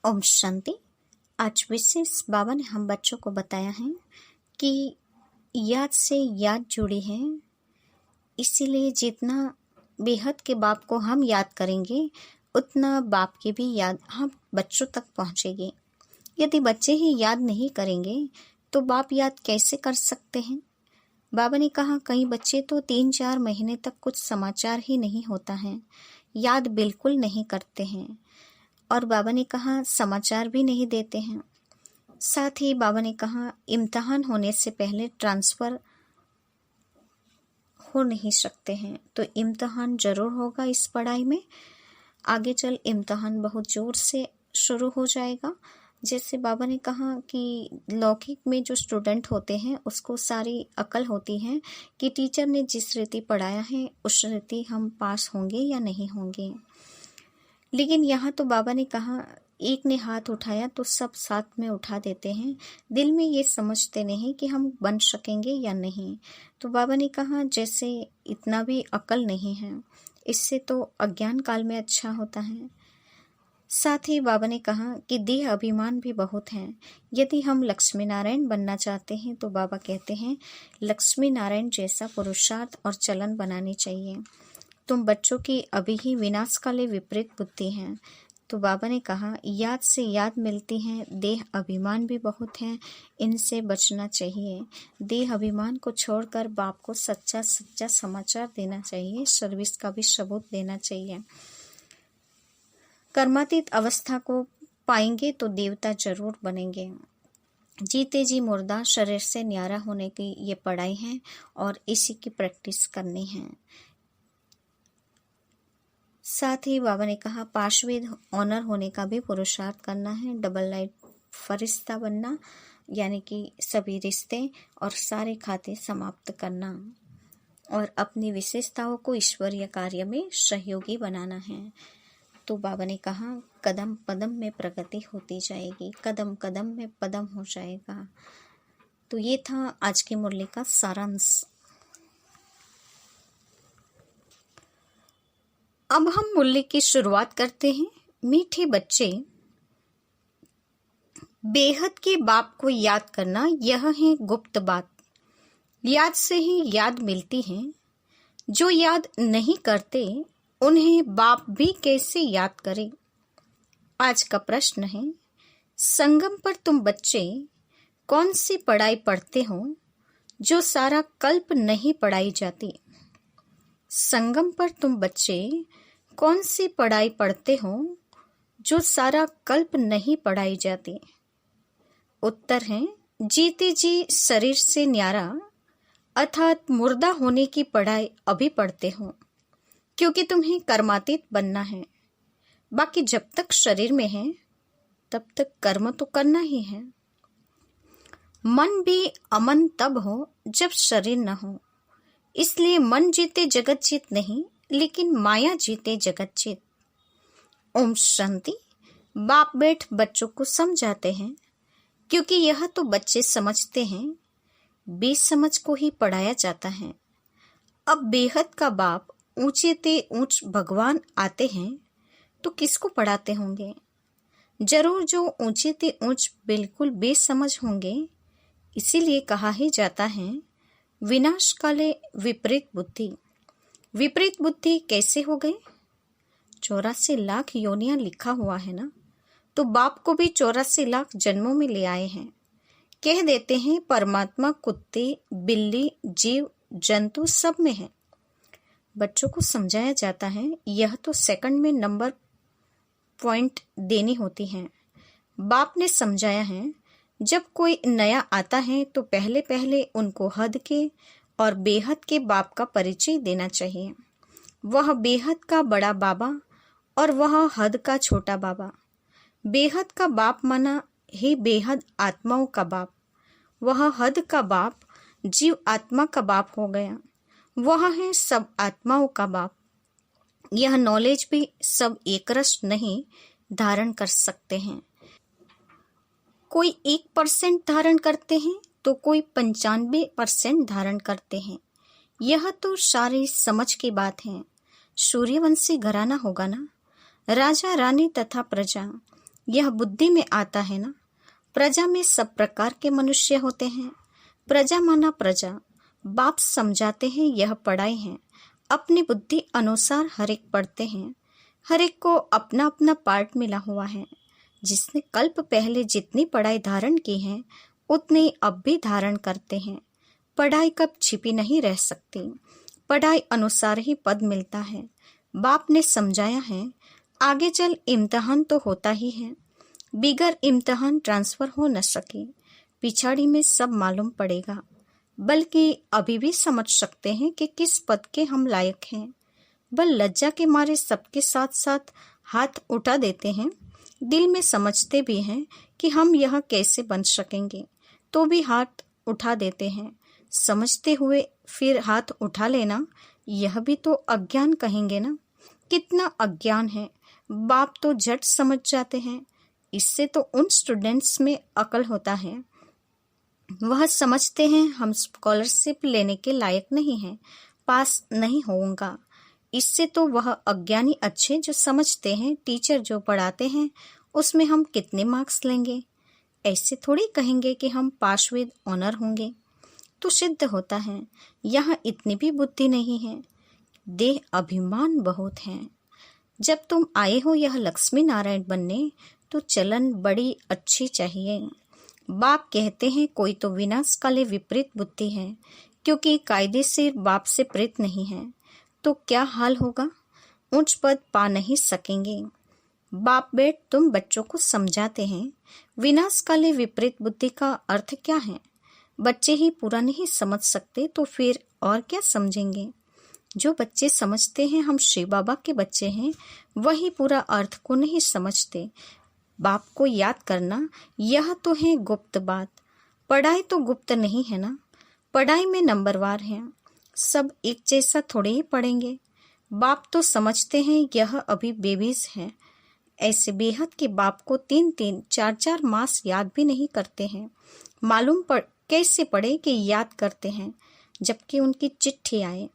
ओम शांति। आज विशेष बाबा ने हम बच्चों को बताया है कि याद से याद जुड़ी है, इसीलिए जितना बेहद के बाप को हम याद करेंगे उतना बाप की भी याद हम बच्चों तक पहुंचेगी। यदि बच्चे ही याद नहीं करेंगे तो बाप याद कैसे कर सकते हैं। बाबा ने कहा कई बच्चे तो 3-4 महीने तक कुछ समाचार ही नहीं होता है, याद बिल्कुल नहीं करते हैं। और बाबा ने कहा समाचार भी नहीं देते हैं। साथ ही बाबा ने कहा इम्तिहान होने से पहले ट्रांसफ़र हो नहीं सकते हैं, तो इम्तिहान ज़रूर होगा इस पढ़ाई में। आगे चल इम्तिहान बहुत ज़ोर से शुरू हो जाएगा। जैसे बाबा ने कहा कि लौकिक में जो स्टूडेंट होते हैं उसको सारी अकल होती है कि टीचर ने जिस रीति पढ़ाया है उस रीति हम पास होंगे या नहीं होंगे। लेकिन यहाँ तो बाबा ने कहा एक ने हाथ उठाया तो सब साथ में उठा देते हैं, दिल में ये समझते नहीं कि हम बन सकेंगे या नहीं। तो बाबा ने कहा जैसे इतना भी अकल नहीं है, इससे तो अज्ञान काल में अच्छा होता है। साथ ही बाबा ने कहा कि देह अभिमान भी बहुत है। यदि हम लक्ष्मी नारायण बनना चाहते हैं तो बाबा कहते हैं लक्ष्मी नारायण जैसा पुरुषार्थ और चलन बनानी चाहिए। तुम बच्चों की अभी ही विनाशकाले विपरीत बुद्धि हैं। तो बाबा ने कहा याद से याद मिलती है, देह अभिमान भी बहुत है, इनसे बचना चाहिए। देह अभिमान को छोड़कर बाप को सच्चा सच्चा समाचार देना चाहिए, सर्विस का भी सबूत देना चाहिए। कर्मातीत अवस्था को पाएंगे तो देवता जरूर बनेंगे। जीते जी मुर्दा शरीर से न्यारा होने की ये पढ़ाई है और इसी की प्रैक्टिस करनी है। साथ ही बाबा ने कहा पार्षवेद ऑनर होने का भी पुरुषार्थ करना है, डबल लाइट फरिश्ता बनना, यानी कि सभी रिश्ते और सारे खाते समाप्त करना और अपनी विशेषताओं को ईश्वरीय कार्य में सहयोगी बनाना है। तो बाबा ने कहा कदम कदम में प्रगति होती जाएगी, कदम कदम में पदम हो जाएगा। तो ये था आज की मुरली का सारांश। अब हम मुरली की शुरुआत करते हैं। मीठे बच्चे, बेहद के बाप को याद करना यह है गुप्त बात। याद से ही याद मिलती है। जो याद नहीं करते उन्हें बाप भी कैसे याद करे। आज का प्रश्न है संगम पर तुम बच्चे कौन सी पढ़ाई पढ़ते हो जो सारा कल्प नहीं पढ़ाई जाती। संगम पर तुम बच्चे कौन सी पढ़ाई पढ़ते हो जो सारा कल्प नहीं पढ़ाई जाती। उत्तर है जीते जी शरीर से न्यारा अर्थात मुर्दा होने की पढ़ाई अभी पढ़ते हो, क्योंकि तुम्हें कर्मातीत बनना है। बाकी जब तक शरीर में है तब तक कर्म तो करना ही है। मन भी अमन तब हो जब शरीर न हो, इसलिए मन जीते जगत जीत नहीं, लेकिन माया जीते जगत जीत। ओम शांति। बाप बेट बच्चों को समझाते हैं, क्योंकि यह तो बच्चे समझते हैं, बेसमझ को ही पढ़ाया जाता है। अब बेहद का बाप ऊंचे ते ऊंच भगवान आते हैं तो किसको पढ़ाते होंगे। जरूर जो ऊंचे ते ऊंच बिल्कुल बेसमझ होंगे। इसीलिए कहा ही जाता है विनाश काले विपरीत बुद्धि। विपरीत बुद्धि कैसे हो गई। 84 लाख योनियां लिखा हुआ है ना, तो बाप को भी 84 लाख जन्मों में ले आए हैं। कह देते हैं परमात्मा कुत्ते बिल्ली जीव जंतु सब में है। बच्चों को समझाया जाता है यह तो सेकंड में नंबर पॉइंट देनी होती है। बाप ने समझाया है जब कोई नया आता है तो पहले पहले उनको हद के और बेहद के बाप का परिचय देना चाहिए। वह बेहद का बड़ा बाबा और वह हद का छोटा बाबा। बेहद का बाप माना ही बेहद आत्माओं का बाप। वह हद का बाप जीव आत्मा का बाप हो गया। वह है सब आत्माओं का बाप। यह नॉलेज भी सब एकरस नहीं धारण कर सकते हैं। कोई 1% धारण करते हैं तो कोई 95% धारण करते हैं। यह तो सारी समझ की बात है। सूर्यवंशी घराना होगा ना, राजा रानी तथा प्रजा, यह बुद्धि में आता है ना। प्रजा में सब प्रकार के मनुष्य होते हैं। प्रजा माना प्रजा। बाप समझाते हैं यह पढ़ाई है। अपनी बुद्धि अनुसार हर एक पढ़ते हैं। हर एक को अपना अपना पार्ट मिला हुआ है। जिसने कल्प पहले जितनी पढ़ाई धारण की है उतनी अब भी धारण करते हैं। पढ़ाई कब छिपी नहीं रह सकती। पढ़ाई अनुसार ही पद मिलता है। बाप ने समझाया है आगे चल इम्तिहान तो होता ही है। बिगर इम्तिहान ट्रांसफर हो न सके। पिछाड़ी में सब मालूम पड़ेगा। बल्कि अभी भी समझ सकते हैं कि किस पद के हम लायक हैं। बल लज्जा के मारे सबके साथ साथ हाथ उठा देते हैं। दिल में समझते भी हैं कि हम यह कैसे बन सकेंगे, तो भी हाथ उठा देते हैं। समझते हुए फिर हाथ उठा लेना, यह भी तो अज्ञान कहेंगे ना। कितना अज्ञान है। बाप तो झट समझ जाते हैं। इससे तो उन स्टूडेंट्स में अकल होता है। वह समझते हैं हम स्कॉलरशिप लेने के लायक नहीं हैं, पास नहीं होऊंगा। इससे तो वह अज्ञानी अच्छे जो समझते हैं टीचर जो पढ़ाते हैं उसमें हम कितने मार्क्स लेंगे। ऐसे थोड़ी कहेंगे कि हम पास विद ऑनर होंगे, तो सिद्ध होता है यहाँ इतनी भी बुद्धि नहीं है। देह अभिमान बहुत है। जब तुम आए हो यह लक्ष्मी नारायण बनने, तो चलन बड़ी अच्छी चाहिए। बाप कहते हैं कोई तो विनाश काले विपरीत बुद्धि है, क्योंकि कायदे से बाप से प्रेत नहीं है, तो क्या हाल होगा। ऊंच पद पा नहीं सकेंगे। बाप बेट तुम बच्चों को समझाते हैं विनाश काले विपरीत बुद्धि का अर्थ क्या है। बच्चे ही पूरा नहीं समझ सकते तो फिर और क्या समझेंगे। जो बच्चे समझते हैं हम श्री बाबा के बच्चे हैं, वही पूरा अर्थ को नहीं समझते। बाप को याद करना यह तो है गुप्त बात। पढ़ाई तो गुप्त नहीं है ना। पढ़ाई में नंबरवार है। सब एक जैसा थोड़े ही पढ़ेंगे। बाप तो समझते हैं यह अभी बेबीज है। ऐसे बेहद के बाप को 3-3, 4-4 मास याद भी नहीं करते हैं। मालूम कैसे पड़े कि याद करते हैं, जबकि उनकी चिट्ठी आए।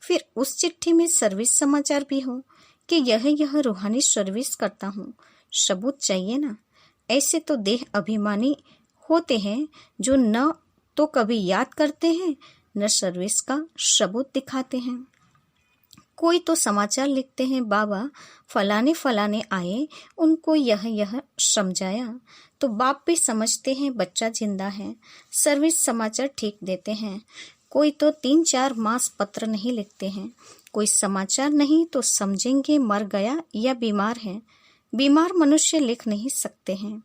फिर उस चिट्ठी में सर्विस समाचार भी हो कि यह रूहानी सर्विस करता हूँ। सबूत चाहिए ना। ऐसे तो देह अभिमानी होते हैं जो न तो कभी याद करते हैं न सर्विस का सबूत दिखाते हैं। कोई तो समाचार लिखते हैं बाबा फलाने फलाने आए, उनको यह समझाया, तो बाप भी समझते हैं बच्चा जिंदा है। सर्विस समाचार ठीक देते हैं। कोई तो 3-4 मास पत्र नहीं लिखते हैं। कोई समाचार नहीं तो समझेंगे मर गया या बीमार है। बीमार मनुष्य लिख नहीं सकते हैं।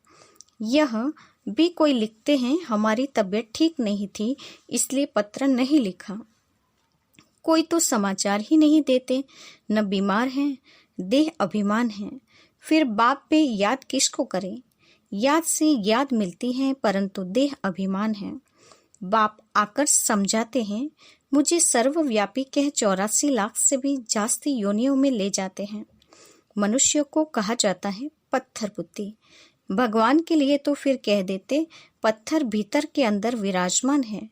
यह भी कोई लिखते हैं हमारी तबीयत ठीक नहीं थी इसलिए पत्र नहीं लिखा। कोई तो समाचार ही नहीं देते, न बीमार हैं, देह अभिमान है। फिर बाप पे याद किसको करें। याद से याद मिलती है परंतु देह अभिमान है। बाप आकर समझाते हैं मुझे सर्वव्यापी कह 84 लाख से भी जास्ती योनियों में ले जाते हैं। मनुष्य को कहा जाता है पत्थर बुद्धि। भगवान के लिए तो फिर कह देते पत्थर भीतर के अंदर विराजमान है,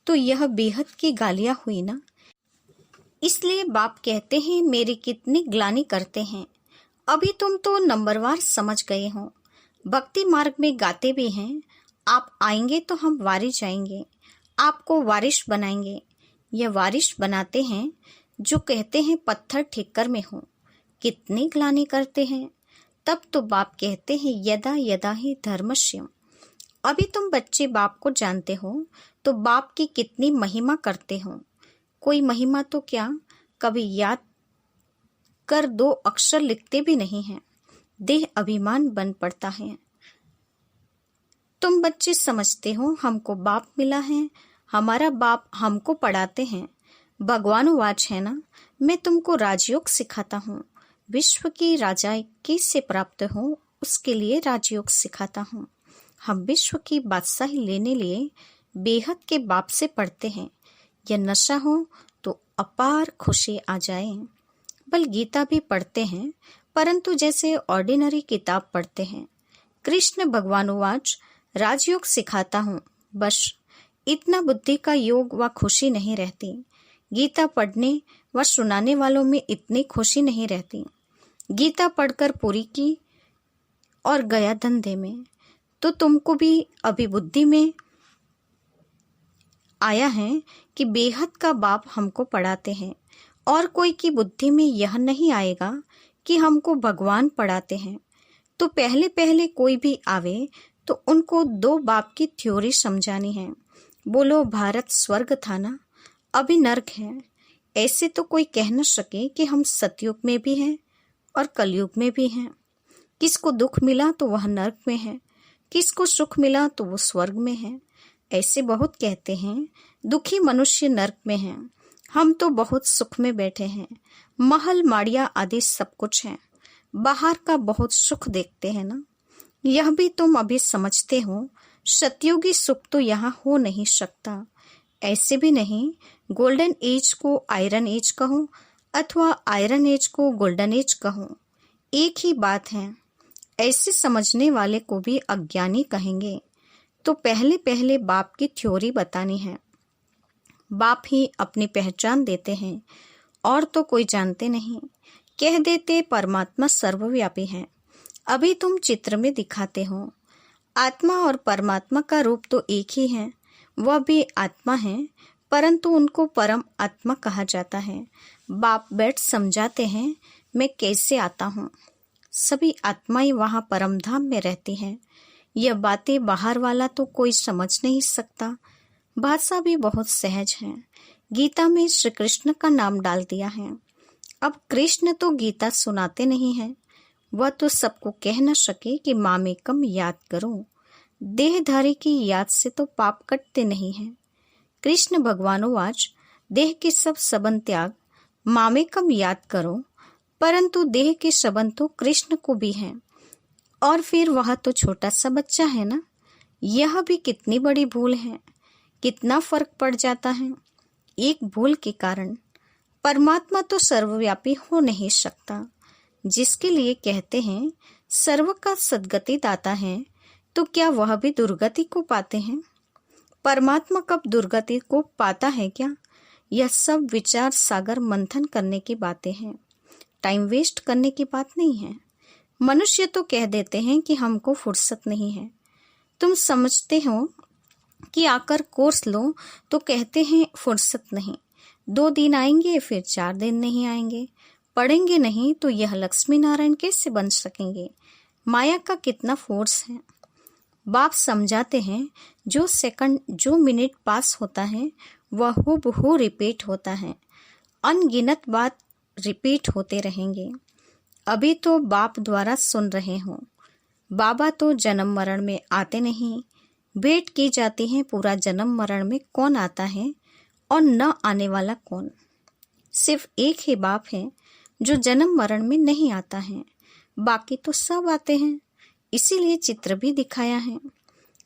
तो यह बेहद की गालियां हुई ना। इसलिए बाप कहते हैं मेरी कितनी ग्लानि करते हैं। अभी तुम तो नंबरवार समझ गए हो। भक्ति मार्ग में गाते भी हैं आप आएंगे तो हम वारिश जाएंगे, आपको वारिश बनाएंगे। यह वारिश बनाते हैं जो कहते हैं पत्थर ठिक्कर में हो। कितनी ग्लानि करते हैं। तब तो बाप कहते हैं यदा यदा ही धर्मस्य। अभी तुम बच्चे बाप को जानते हो तो बाप की कितनी महिमा करते हो। कोई महिमा तो क्या, कभी याद कर 2 अक्षर लिखते भी नहीं हैं। देह अभिमान बन पड़ता है। तुम बच्चे समझते हो हमको बाप मिला है, हमारा बाप हमको पढ़ाते हैं। भगवान वाच है ना, मैं तुमको राजयोग सिखाता हूँ। विश्व की राजाई किससे प्राप्त हो उसके लिए राजयोग सिखाता हूँ। हम विश्व की बादशाही लेने लिए बेहद के बाप से पढ़ते हैं। यह नशा हो तो अपार खुशी आ जाए। बल गीता भी पढ़ते हैं परंतु जैसे ऑर्डिनरी किताब पढ़ते हैं। कृष्ण भगवानुवाच राजयोग सिखाता हूँ, बस इतना बुद्धि का योग व खुशी नहीं रहती। गीता पढ़ने व सुनाने वालों में इतनी खुशी नहीं रहती। गीता पढ़कर पूरी की और गया धंधे में, तो तुमको भी अभी बुद्धि में आया है कि बेहद का बाप हमको पढ़ाते हैं, और कोई की बुद्धि में यह नहीं आएगा कि हमको भगवान पढ़ाते हैं। तो पहले पहले कोई भी आवे तो उनको दो बाप की थ्योरी समझानी है। बोलो भारत स्वर्ग था ना, अभी नर्क है। ऐसे तो कोई कह न सके कि हम सतयुग में भी हैं और कलयुग में भी हैं। किसको दुख मिला तो वह नर्क में है, किसको सुख मिला तो वो स्वर्ग में है। ऐसे बहुत कहते हैं दुखी मनुष्य नर्क में हैं, हम तो बहुत सुख में बैठे हैं, महल माड़िया आदि सब कुछ है, बाहर का बहुत सुख देखते हैं ना। यह भी तुम अभी समझते हो, सतयुगी सुख तो यहाँ हो नहीं सकता। ऐसे भी नहीं गोल्डन एज को आयरन एज कहो अथवा आयरन एज को गोल्डन एज कहो, एक ही बात है। ऐसे समझने वाले को भी अज्ञानी कहेंगे। तो पहले पहले बाप की थ्योरी बतानी है। बाप ही अपनी पहचान देते हैं और तो कोई जानते नहीं। कह देते परमात्मा सर्वव्यापी है। अभी तुम चित्र में दिखाते हो। आत्मा और परमात्मा का रूप तो एक ही है, वह भी आत्मा है, परंतु उनको परम आत्मा कहा जाता है। बाप बैठ समझाते हैं मैं कैसे आता हूँ। सभी आत्माएं वहाँ परम धाम में रहती हैं। यह बातें बाहर वाला तो कोई समझ नहीं सकता। भाषा भी बहुत सहज है। गीता में श्री कृष्ण का नाम डाल दिया है। अब कृष्ण तो गीता सुनाते नहीं हैं, वह तो सबको कह न सके कि मामेकम याद करो। देहधारी की याद से तो पाप कटते नहीं हैं। कृष्ण भगवानोवाच देह के सब सबंध त्याग, मामेकम याद करो। परंतु देह के सबंध तो कृष्ण को भी हैं, और फिर वह तो छोटा सा बच्चा है ना। यह भी कितनी बड़ी भूल है, कितना फर्क पड़ जाता है। एक भूल के कारण परमात्मा तो सर्वव्यापी हो नहीं सकता। जिसके लिए कहते हैं सर्व का सद्गति दाता है, तो क्या वह भी दुर्गति को पाते हैं? परमात्मा कब दुर्गति को पाता है क्या? यह सब विचार सागर मंथन करने की बातें हैं, टाइम वेस्ट करने की बात नहीं है। मनुष्य तो कह देते हैं कि हमको फुर्सत नहीं है। तुम समझते हो कि आकर कोर्स लो तो कहते हैं फुर्सत नहीं। 2 दिन आएंगे फिर 4 दिन नहीं आएंगे। पढ़ेंगे नहीं तो यह लक्ष्मी नारायण कैसे बन सकेंगे? माया का कितना फोर्स है। बाप समझाते हैं जो सेकंड जो मिनट पास होता है वह हूबहू रिपीट होता है। अनगिनत बात रिपीट होते रहेंगे। अभी तो बाप द्वारा सुन रहे हो। बाबा तो जन्म मरण में आते नहीं। भेंट की जाती है पूरा जन्म मरण में कौन आता है और न आने वाला कौन। सिर्फ एक ही बाप है जो जन्म मरण में नहीं आता है, बाकी तो सब आते हैं। इसीलिए चित्र भी दिखाया है।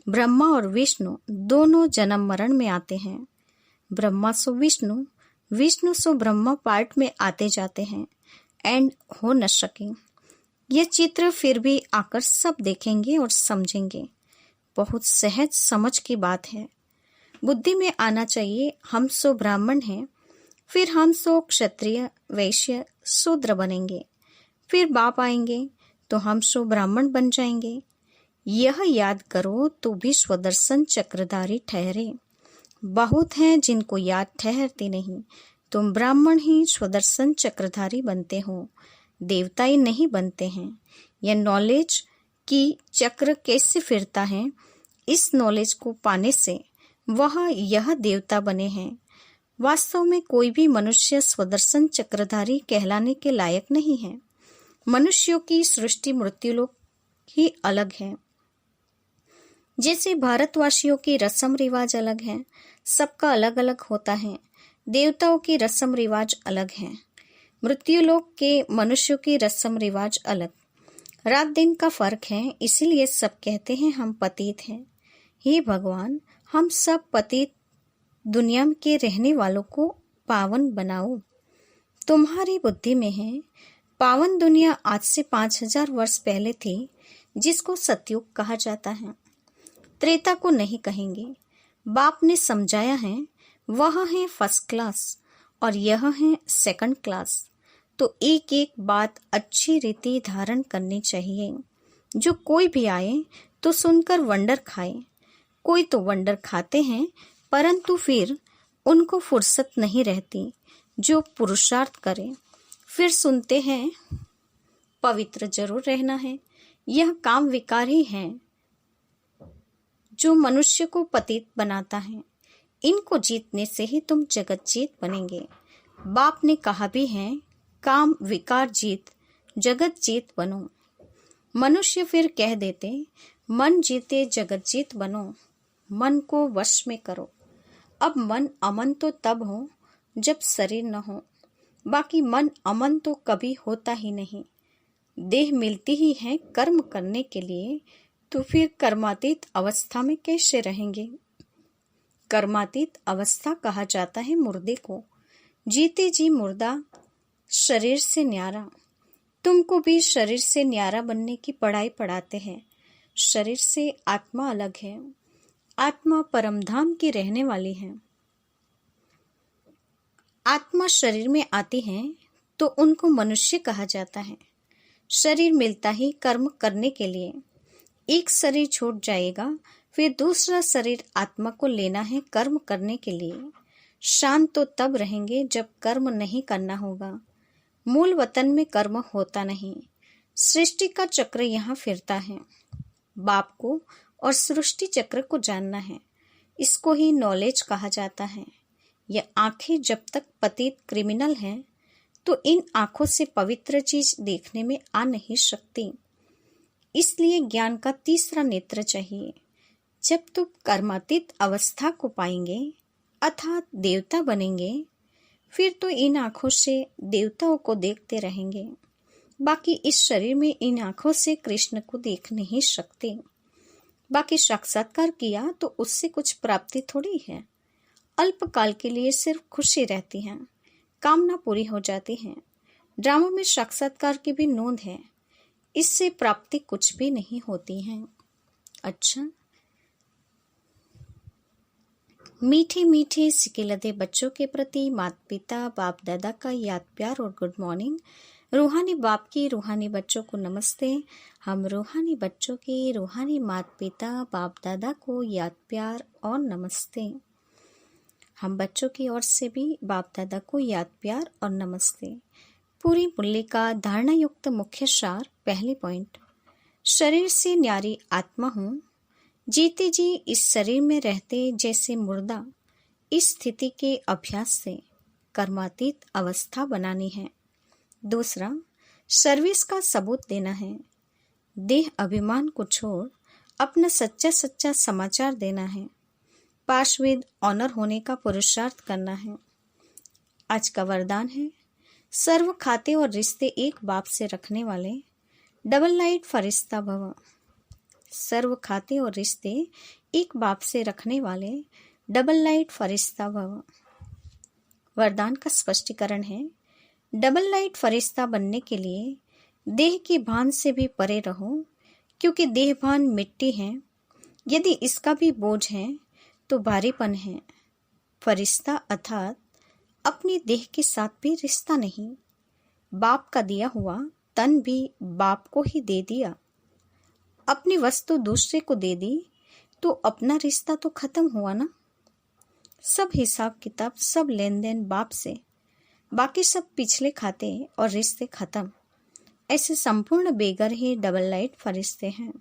ब्रह्मा और विष्णु दोनों जन्म मरण में आते हैं। ब्रह्मा सो विष्णु, विष्णु सो ब्रह्मा पार्ट में आते जाते हैं, एंड हो न सके। यह चित्र फिर भी आकर सब देखेंगे और समझेंगे। बहुत सहज समझ की बात है। बुद्धि में आना चाहिए हम सो ब्राह्मण हैं, फिर हम सो क्षत्रिय वैश्य शूद्र बनेंगे, फिर बाप आएंगे तो हम सो ब्राह्मण बन जाएंगे। यह याद करो तो भी स्वदर्शन चक्रधारी ठहरे। बहुत हैं जिनको याद ठहरती नहीं। तुम ब्राह्मण ही स्वदर्शन चक्रधारी बनते हो, देवता ही नहीं बनते हैं। यह नॉलेज की चक्र कैसे फिरता है, इस नॉलेज को पाने से वह यह देवता बने हैं। वास्तव में कोई भी मनुष्य स्वदर्शन चक्रधारी कहलाने के लायक नहीं है। मनुष्यों की सृष्टि मृत्युलोक ही अलग है। जैसे भारतवासियों की रस्म रिवाज अलग है, सबका अलग अलग होता है। देवताओं की रस्म रिवाज अलग है, मृत्युलोक के मनुष्यों की रस्म रिवाज अलग। रात दिन का फर्क है, इसीलिए सब कहते हैं हम पतित हैं। हे भगवान, हम सब पतित दुनिया के रहने वालों को पावन बनाओ। तुम्हारी बुद्धि में है। पावन दुनिया आज से 5000 वर्ष पहले थी, जिसको सतयुग कहा जाता है। त्रेता को नहीं कहेंगे। बाप ने समझाया है, वह है फर्स्ट क्लास और यह है सेकंड क्लास। तो एक एक बात अच्छी रीति धारण करनी चाहिए। जो कोई भी आए तो सुनकर वंडर खाए। कोई तो वंडर खाते हैं, परंतु फिर उनको फुर्सत नहीं रहती जो पुरुषार्थ करे। फिर सुनते हैं पवित्र जरूर रहना है। यह काम विकार ही है जो मनुष्य को पतित बनाता है। इनको जीतने से ही तुम जगत जीत बनेंगे। बाप ने कहा भी है, काम विकार जीत जगत जीत बनो। मनुष्य फिर कह देते, मन जीते जगत जीत बनो। मन को वश में करो। अब मन अमन तो तब हो जब शरीर न हो, बाकी मन अमन तो कभी होता ही नहीं। देह मिलती ही है कर्म करने के लिए, तो फिर कर्मातीत अवस्था में कैसे रहेंगे? कर्मातीत अवस्था कहा जाता है मुर्दे को। जीते जी मुर्दा शरीर से न्यारा। तुमको भी शरीर से न्यारा बनने की पढ़ाई पढ़ाते हैं। शरीर से आत्मा अलग है। आत्मा परमधाम की रहने वाली है। आत्मा शरीर में आती है तो उनको मनुष्य कहा जाता है। शरीर मिलता ही कर्म करने के लिए। एक शरीर छूट जाएगा, फिर दूसरा शरीर आत्मा को लेना है कर्म करने के लिए। शांत तो तब रहेंगे जब कर्म नहीं करना होगा। मूल वतन में कर्म होता नहीं। सृष्टि का चक्र यहाँ फिरता है। बाप को और सृष्टि चक्र को जानना है। इसको ही नॉलेज कहा जाता है। यह आंखें जब तक पतित क्रिमिनल हैं, तो इन आंखों से पवित्र चीज देखने में आ नहीं सकती। इसलिए ज्ञान का तीसरा नेत्र चाहिए। जब तुम कर्मातीत अवस्था को पाएंगे अर्थात देवता बनेंगे, फिर तो इन आंखों से देवताओं को देखते रहेंगे। बाकी इस शरीर में इन आंखों से कृष्ण को देख नहीं सकते। बाकी साक्षात्कार किया तो उससे कुछ प्राप्ति थोड़ी है। अल्पकाल के लिए सिर्फ खुशी रहती है, कामना पूरी हो जाती है। ड्रामा में साक्षात्कार की भी नोंद है। इससे प्राप्ति कुछ भी नहीं होती है। अच्छा, मीठे मीठे सिकिलते बच्चों के प्रति माता पिता बाप दादा का याद प्यार और गुड मॉर्निंग। रूहानी बाप की रूहानी बच्चों को नमस्ते। हम रूहानी बच्चों के रूहानी माता पिता बाप दादा को याद प्यार और नमस्ते। हम बच्चों की ओर से भी बाप दादा को याद प्यार और नमस्ते। पूरी मुरली का धारणा युक्त मुख्य सार। पहली पॉइंट, शरीर से न्यारी आत्मा हूँ। जीते जी इस शरीर में रहते जैसे मुर्दा। इस स्थिति के अभ्यास से कर्मातीत अवस्था बनानी है। दूसरा, सर्विस का सबूत देना है। देह अभिमान को छोड़ अपना सच्चा सच्चा समाचार देना है। पार्श्विद ऑनर होने का पुरुषार्थ करना है। आज का वरदान है, सर्व खाते और रिश्ते एक बाप से रखने वाले डबल लाइट फरिश्ता भव। सर्व खाते और रिश्ते एक बाप से रखने वाले डबल लाइट फरिश्ता भव। वरदान का स्पष्टीकरण है, डबल लाइट फरिश्ता बनने के लिए देह की भान से भी परे रहो, क्योंकि देह भान मिट्टी है। यदि इसका भी बोझ है तो भारीपन है। फरिश्ता अर्थात अपनी देह के साथ भी रिश्ता नहीं। बाप का दिया हुआ तन भी बाप को ही दे दिया। अपनी वस्तु दूसरे को दे दी तो अपना रिश्ता तो खत्म हुआ ना। सब हिसाब किताब, सब लेन देन बाप से, बाकी सब पिछले खाते और रिश्ते खत्म। ऐसे संपूर्ण बेगर ही डबल लाइट फरिश्ते हैं।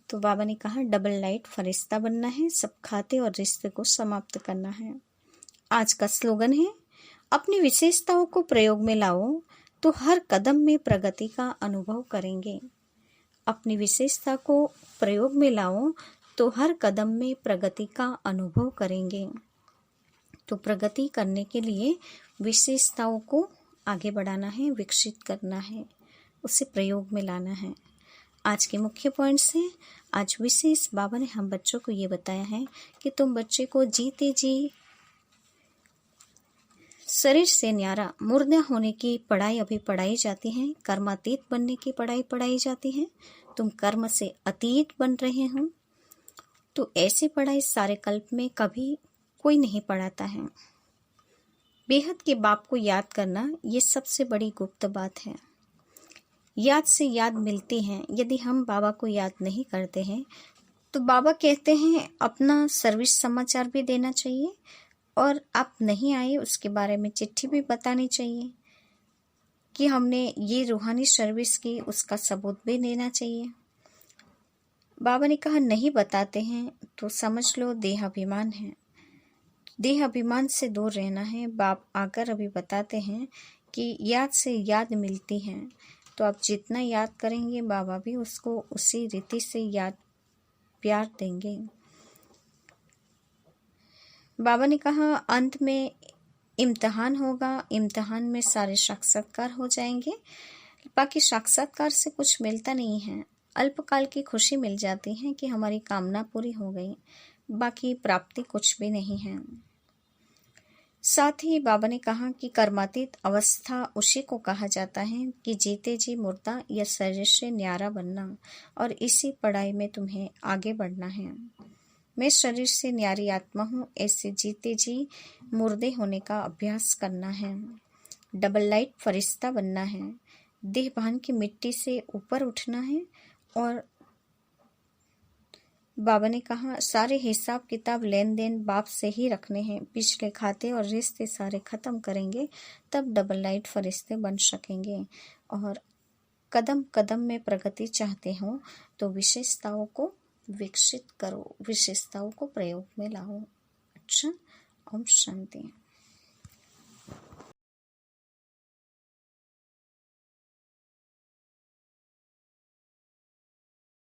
तो बाबा ने कहा डबल लाइट फरिश्ता बनना है, सब खाते और रिश्ते को समाप्त करना है। आज का स्लोगन है, अपनी विशेषताओं को प्रयोग में लाओ तो हर कदम में प्रगति का अनुभव करेंगे। अपनी विशेषता को प्रयोग में लाओ तो हर कदम में प्रगति का अनुभव करेंगे। तो प्रगति करने के लिए विशेषताओं को आगे बढ़ाना है, विकसित करना है, उसे प्रयोग में लाना है। आज के मुख्य पॉइंट्स हैं। आज विशेष बाबा ने हम बच्चों को ये बताया है कि तुम बच्चे को जीते जी शरीर से न्यारा मुर्दा होने की पढ़ाई अभी पढ़ाई जाती है। कर्मातीत बनने की पढ़ाई पढ़ाई जाती है। तुम कर्म से अतीत बन रहे हो। तो ऐसी पढ़ाई सारे कल्प में कभी कोई नहीं पढ़ाता है। बेहद के बाप को याद करना ये सबसे बड़ी गुप्त बात है। याद से याद मिलती हैं। यदि हम बाबा को याद नहीं करते हैं तो बाबा कहते हैं अपना सर्विस समाचार भी देना चाहिए और आप नहीं आए उसके बारे में चिट्ठी भी बतानी चाहिए कि हमने ये रूहानी सर्विस की, उसका सबूत भी देना चाहिए। बाबा ने कहा नहीं बताते हैं तो समझ लो देहाभिमान है, देहाभिमान से दूर रहना है। बाप आकर अभी बताते हैं कि याद से याद मिलती है, तो आप जितना याद करेंगे बाबा भी उसको उसी रीति से याद प्यार देंगे। बाबा ने कहा अंत में इम्तिहान होगा, इम्तिहान में सारे साक्षात्कार हो जाएंगे, बाकी साक्षात्कार से कुछ मिलता नहीं है। अल्पकाल की खुशी मिल जाती है कि हमारी कामना पूरी हो गई, बाकी प्राप्ति कुछ भी नहीं है। साथ ही बाबा ने कहा कि कर्मातीत अवस्था उसी को कहा जाता है कि जीते जी मुर्दा या शरीर से न्यारा बनना, और इसी पढ़ाई में तुम्हें आगे बढ़ना है। मैं शरीर से न्यारी आत्मा हूँ, ऐसे जीते जी मुर्दे होने का अभ्यास करना है। डबल लाइट फरिश्ता बनना है, देहभान की मिट्टी से ऊपर उठना है। और बाबा ने कहा सारे हिसाब किताब लेन देन बाप से ही रखने हैं, पिछले खाते और रिश्ते सारे खत्म करेंगे, तब डबल लाइट फरिश्ते बन सकेंगे। और कदम कदम में प्रगति चाहते हो तो विशेषताओं को विकसित करो, विशेषताओं को प्रयोग में लाओ। अच्छा, ओम शांति।